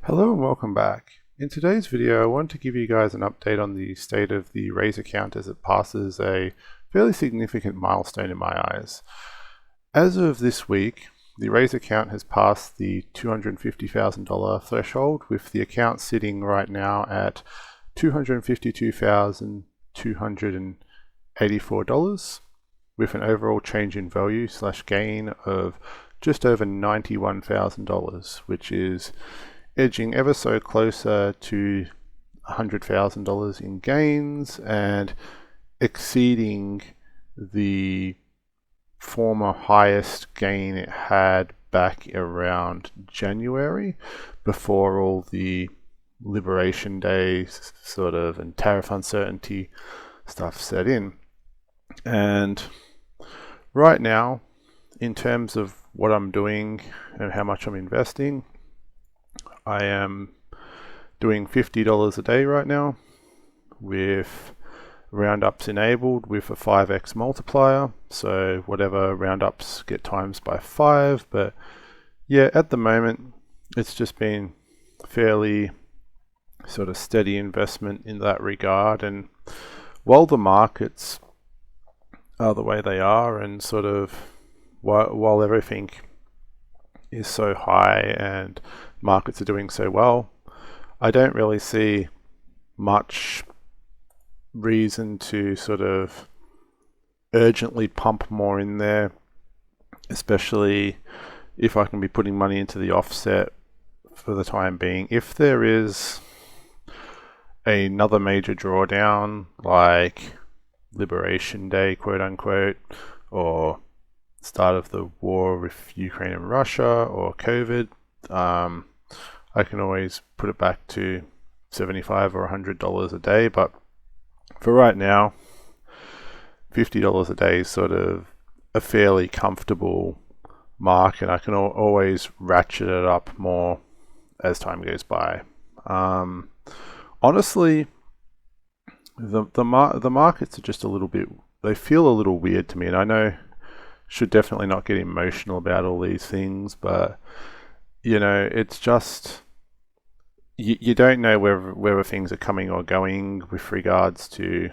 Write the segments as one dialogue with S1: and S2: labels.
S1: Hello and welcome back. In today's video, I want to give you guys an update on the state of the Raiz account as it passes a fairly significant milestone in my eyes. As of this week, the Raiz account has passed the $250,000 threshold, with the account sitting right now at $252,284, with an overall change in value / gain of just over $91,000, which is edging ever so closer to $100,000 in gains and exceeding the former highest gain it had back around January, before all the Liberation Day sort of and tariff uncertainty stuff set in. And right now, in terms of what I'm doing and how much I'm investing, I am doing $50 a day right now with roundups enabled with a 5x multiplier. So whatever roundups get times by 5. But yeah, at the moment, it's just been fairly sort of steady investment in that regard. And while the markets are the way they are, and sort of while everything is so high and markets are doing so well, I don't really see much reason to sort of urgently pump more in there, especially if I can be putting money into the offset for the time being. If there is another major drawdown like Liberation Day, quote unquote, or start of the war with Ukraine and Russia, or COVID, I can always put it back to $75 or $100 a day. But for right now, $50 a day is sort of a fairly comfortable mark, and I can always ratchet it up more as time goes by. Honestly, the markets are just a little bit, they feel a little weird to me, and I know should definitely not get emotional about all these things, but you know, it's just you don't know whether things are coming or going with regards to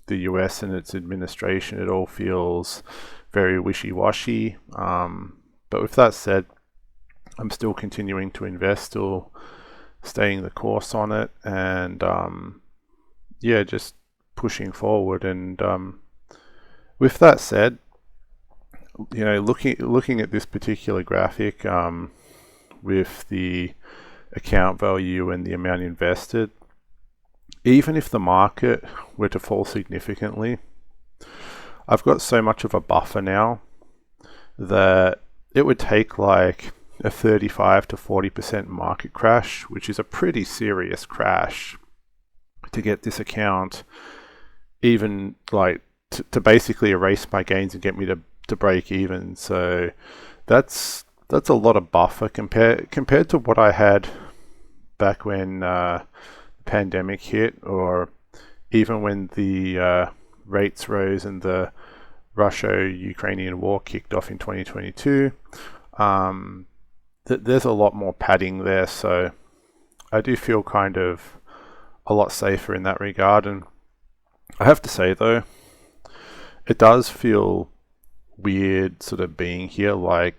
S1: the US and its administration. It all feels very wishy-washy. But with that said, I'm still continuing to invest, still staying the course on it, and yeah, just pushing forward. And with that said, you know, looking at this particular graphic, with the account value and the amount invested, even if the market were to fall significantly, I've got so much of a buffer now that it would take like a 35 to 40% market crash, which is a pretty serious crash, to get this account even like to basically erase my gains and get me to break even. So that's a lot of buffer compared to what I had back when the pandemic hit, or even when the rates rose and the Russia-Ukrainian war kicked off in 2022. There's a lot more padding there, so I do feel kind of a lot safer in that regard. And I have to say though, it does feel weird sort of being here. Like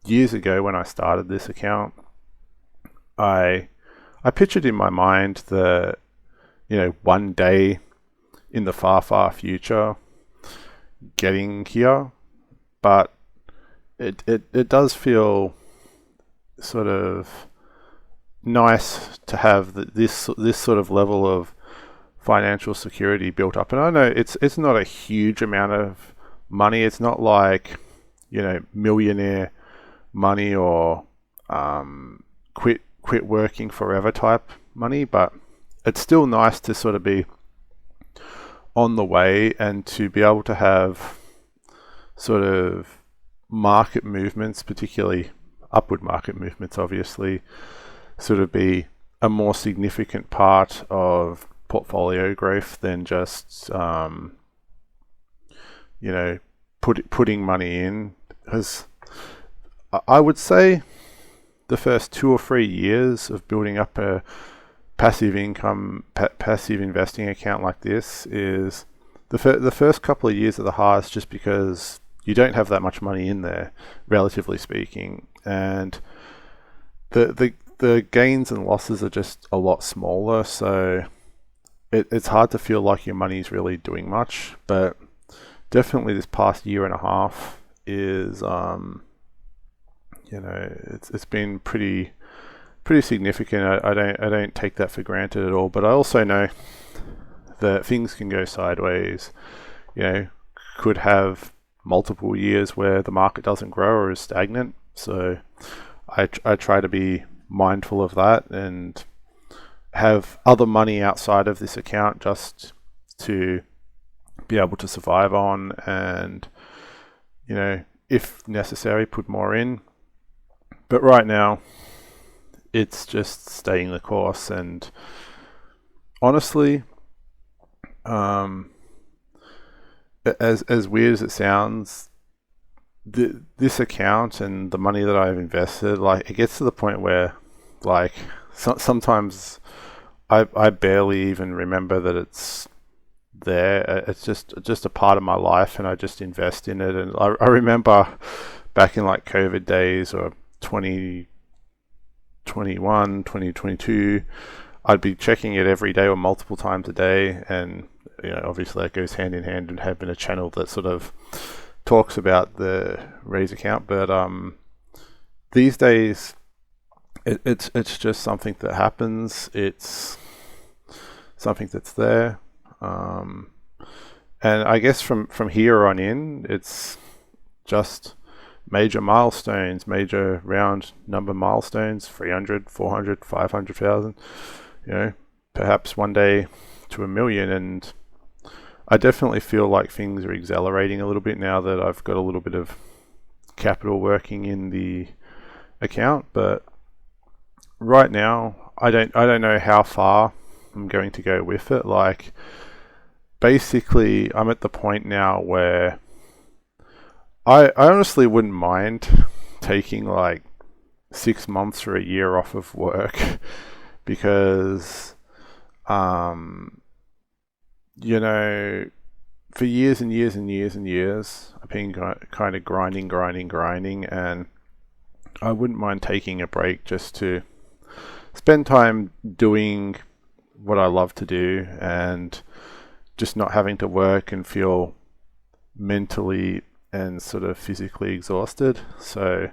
S1: years ago when I started this account, I pictured in my mind that, you know, one day in the far future getting here, but it does feel sort of nice to have this sort of level of financial security built up. And I know it's not a huge amount of money. It's not like, you know, millionaire money or quit working forever type money, but it's still nice to sort of be on the way and to be able to have sort of market movements, particularly upward market movements, obviously, sort of be a more significant part of portfolio growth than just you know, putting money in. Because I would say the first 2 or 3 years of building up a passive income, passive investing account like this is the first couple of years are the hardest, just because you don't have that much money in there, relatively speaking, and the gains and losses are just a lot smaller, so it's hard to feel like your money's really doing much. But definitely this past year and a half is it's been pretty significant. I don't take that for granted at all, but I also know that things can go sideways. Could have multiple years where the market doesn't grow or is stagnant, so I try to be mindful of that and have other money outside of this account just to be able to survive on, and if necessary, put more in. But right now it's just staying the course, and honestly, as weird as it sounds, this account and the money that I've invested, like, it gets to the point where, like, sometimes I barely even remember that it's there. It's just a part of my life, and I just invest in it. And I remember back in like COVID days, or 2021, 2022, I'd be checking it every day or multiple times a day, and obviously that goes hand in hand, and having a channel that sort of talks about the Raiz account. But these days it's just something that happens. It's something that's there, and I guess from here on in, it's just major milestones, major round number milestones, 300, 400, 500,000, perhaps one day to 1 million. And I definitely feel like things are accelerating a little bit now that I've got a little bit of capital working in the account. But right now, I don't know how far I'm going to go with it. Like, basically, I'm at the point now where I honestly wouldn't mind taking like 6 months or a year off of work, because for years and years and years and years, I've been kind of grinding, and I wouldn't mind taking a break just to spend time doing what I love to do, and just not having to work and feel mentally and sort of physically exhausted. So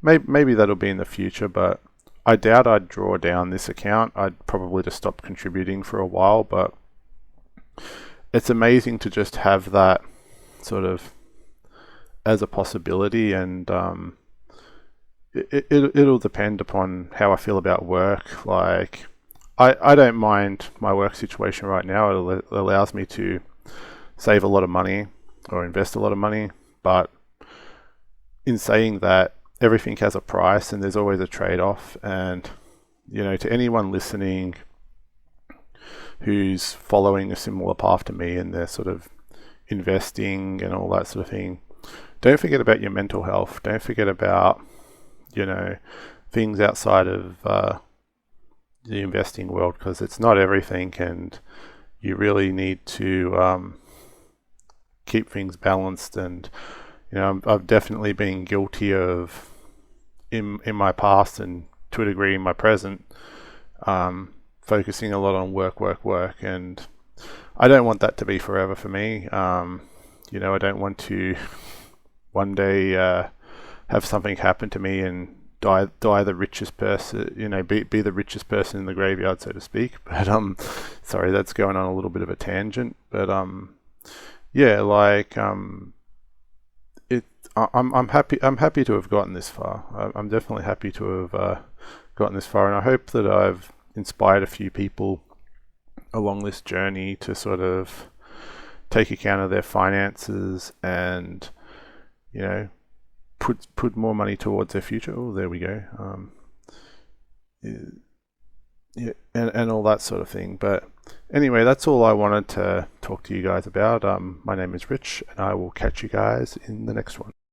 S1: maybe that'll be in the future, but I doubt I'd draw down this account. I'd probably just stop contributing for a while. But it's amazing to just have that sort of as a possibility, and it'll depend upon how I feel about work. Like, I don't mind my work situation right now. It allows me to save a lot of money or invest a lot of money. But in saying that, everything has a price, and there's always a trade-off. And to anyone listening who's following a similar path to me, and they're sort of investing and all that sort of thing, don't forget about your mental health. Don't forget about things outside of the investing world, because it's not everything, and you really need to keep things balanced. And I've definitely been guilty of, in my past, and to a degree in my present, focusing a lot on work, and I don't want that to be forever for me. I don't want to one day have something happen to me and die the richest person, be the richest person in the graveyard, so to speak. But sorry, that's going on a little bit of a tangent. But yeah, like I'm happy to have gotten this far. I'm definitely happy to have gotten this far, and I hope that I've inspired a few people along this journey to sort of take account of their finances, and put more money towards their future. Oh, there we go. Yeah, and all that sort of thing. But anyway, that's all I wanted to talk to you guys about. My name is Rich, and I will catch you guys in the next one.